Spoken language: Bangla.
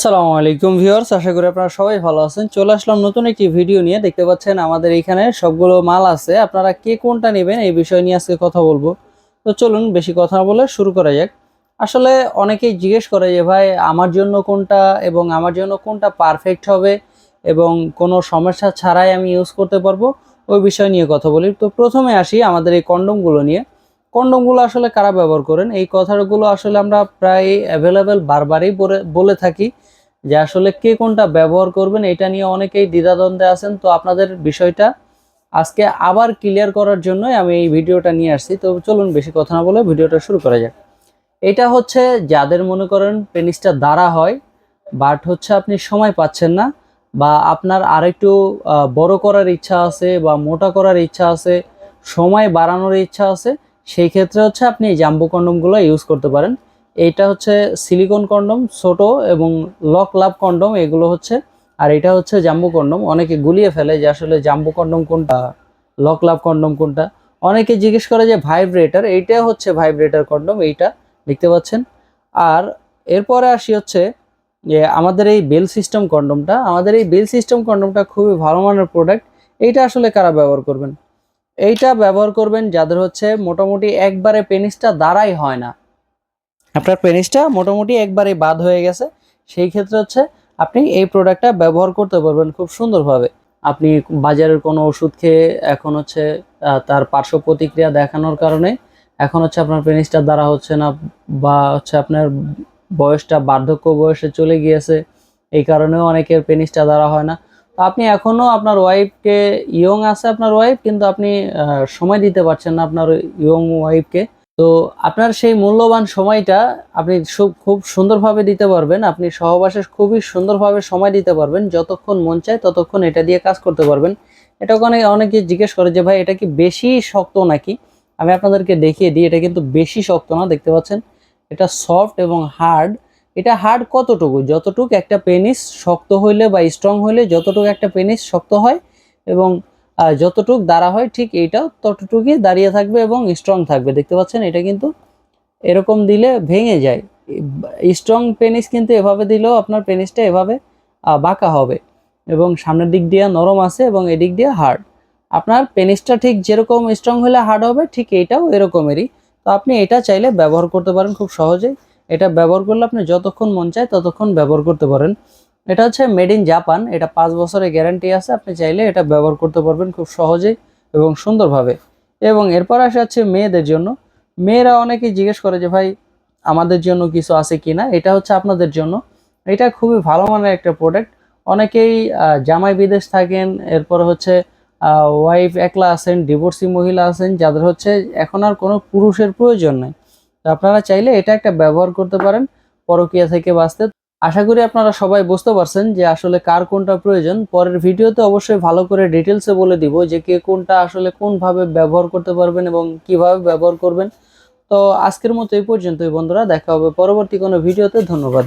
আসসালামু আলাইকুম ভিউয়ার্স, আশা করি আপনারা সবাই ভালো আছেন। চলে আসলাম নতুন একটি ভিডিও নিয়ে। দেখতে পাচ্ছেন আমাদের এখানে সবগুলো মাল আছে। আপনারা কে কোনটা নেবেন এই বিষয় নিয়ে আজকে কথা বলবো। তো চলুন বেশি কথা না বলে শুরু করা যাক। আসলে অনেকেই জিজ্ঞেস করে যে ভাই আমার জন্য কোনটা এবং আমার জন্য কোনটা পারফেক্ট হবে এবং কোনো সমস্যা ছাড়াই আমি ইউজ করতে পারবো, ওই বিষয় নিয়ে কথা বলি। তো প্রথমে আসি আমাদের এই কন্ডমগুলো নিয়ে। কন্ডমগুলো আসলে কারা ব্যবহার করেন, এই কথাগুলো আসলে আমরা প্রায় অ্যাভেলেবেল বারবারই বলে থাকি যে আসলে কে কোনটা ব্যবহার করবেন এটা নিয়ে অনেকেই দ্বিধাদ্বন্দ্বে আছেন। তো আপনাদের বিষয়টা আজকে আবার ক্লিয়ার করার জন্যই আমি এই ভিডিওটা নিয়ে আসছি। তো চলুন বেশি কথা না বলে ভিডিওটা শুরু করা যাক। এটা হচ্ছে যাদের মনে করেন পেনিসটা দাঁড়া হয়, বাট হচ্ছে আপনি সময় পাচ্ছেন না, বা আপনার আরেকটু বড় করার ইচ্ছা আছে বা মোটা করার ইচ্ছা আছে, সময় বাড়ানোর ইচ্ছা আছে, সেই ক্ষেত্রে হচ্ছে আপনি এই জাম্বো কন্ডমগুলো ইউজ করতে পারেন। এইটা হচ্ছে সিলিকন কন্ডম, ছোট এবং লক লাভ কন্ডম এগুলো হচ্ছে। আর এটা হচ্ছে জাম্বো কন্ডম। অনেকে গুলিয়ে ফেলে যে আসলে জাম্বো কন্ডম কোনটা, লক লাভ কন্ডম কোনটা। অনেকে জিজ্ঞেস করে যে ভাইব্রেটর, এইটা হচ্ছে ভাইব্রেটর কন্ডম, এইটা দেখতে পাচ্ছেন। আর এরপরে আসি হচ্ছে যে আমাদের এই বেল সিস্টেম কন্ডমটা। আমাদের এই বেল সিস্টেম কন্ডমটা খুবই ভালো মানের প্রোডাক্ট। এইটা আসলে কারা ব্যবহার করবেন? এইটা ব্যবহার করবেন যাদের হচ্ছে মোটামুটি একবারে পেনিসটা দাঁড়াই হয় না, আপনার পেনিসটা মোটামুটি একবারে বাদ হয়ে গেছে। সেই ক্ষেত্রে হচ্ছে আপনি এই প্রোডাক্টটা ব্যবহার করতে পারবেন খুব সুন্দরভাবে। আপনি বাজারের কোনো ওষুধ খেয়ে এখন হচ্ছে তার পার্শ্ব প্রতিক্রিয়া দেখানোর কারণে এখন হচ্ছে আপনার পেনিসটা দ্বারা হচ্ছে না, বা হচ্ছে আপনার বয়সটা বার্ধক্য বয়সে চলে গিয়েছে, এই কারণেও অনেকের পেনিসটা দ্বারা হয় না। তো আপনি এখনো আপনার ওয়াইফকে, ইয়ং আছে আপনার ওয়াইফ, কিন্তু আপনি সময় দিতে পারছেন না আপনার ইয়ং ওয়াইফকে। তো আপনার সেই মূল্যবান সময়টা আপনি খুব সুন্দরভাবে দিতে পারবেন। আপনি সহবাসে খুবই সুন্দরভাবে সময় দিতে পারবেন, যতক্ষণ মন চায় ততক্ষণ এটা দিয়ে কাজ করতে পারবেন। এটা অনেকে জিজ্ঞেস করে যে ভাই এটা কি বেশি শক্ত নাকি? আমি আপনাদেরকে দেখিয়ে দিই, এটা কিন্তু বেশি শক্ত না। দেখতে পাচ্ছেন এটা সফট এবং হার্ড। এটা হার্ড কতটুকু, যতটুকু একটা পেনিস শক্ত হইলে বা স্ট্রং হইলে যতটুকু একটা পেনিস শক্ত হয় এবং যতটুক দাঁড়া হয়, ঠিক এইটাও ততটুকুই দাঁড়িয়ে থাকবে এবং স্ট্রং থাকবে। দেখতে পাচ্ছেন এটা কিন্তু এরকম দিলে ভেঙে যায়। স্ট্রং পেনিস কিন্তু এভাবে দিলেও আপনার পেনিসটা এভাবে বাঁকা হবে এবং সামনের দিক দিয়ে নরম আছে এবং এদিক দিয়ে হার্ড। আপনার পেনিসটা ঠিক যেরকম স্ট্রং হলে হার্ড হবে, ঠিক এইটাও এরকমেরই। তো আপনি এটা চাইলে ব্যবহার করতে পারেন খুব সহজেই। এটা ব্যবহার করলে আপনি যতক্ষণ মন চায় ততক্ষণ ব্যবহার করতে পারেন। এটা হচ্ছে মেড ইন জাপান, এটা 5 বছরের গ্যারান্টি আছে। আপনি চাইলে এটা ব্যবহার করতে পারবেন খুব সহজেই এবং সুন্দরভাবে। এবং এরপর আসা হচ্ছে মেয়েদের জন্য। মেয়েরা অনেকেই জিজ্ঞেস করে যে ভাই আমাদের জন্য কিছু আছে কিনা। এটা হচ্ছে আপনাদের জন্য। এটা খুবই ভালো মানের একটা প্রোডাক্ট। অনেকেই জামাই বিদেশ থাকেন, এরপর হচ্ছে ওয়াইফ একলা আছেন, ডিভোর্সি মহিলা আছেন, যাদের হচ্ছে এখন আর কোনো পুরুষের প্রয়োজন নেই। তো আপনারা চাইলে এটা একটা ব্যবহার করতে পারেন পরকীয়া থেকে বাঁচতে। আশা করি আপনারা সবাই বুঝতে পারছেন যে আসলে কার কোনটা প্রয়োজন। পরের ভিডিওতে অবশ্যই ভালো করে ডিটেলসে বলে দিব যে কে কোনটা আসলে কোনভাবে ব্যবহার করতে পারবেন এবং কিভাবে ব্যবহার করবেন। তো আজকের মতো এই পর্যন্তই বন্ধুরা, দেখা হবে পরবর্তী কোনো ভিডিওতে। ধন্যবাদ।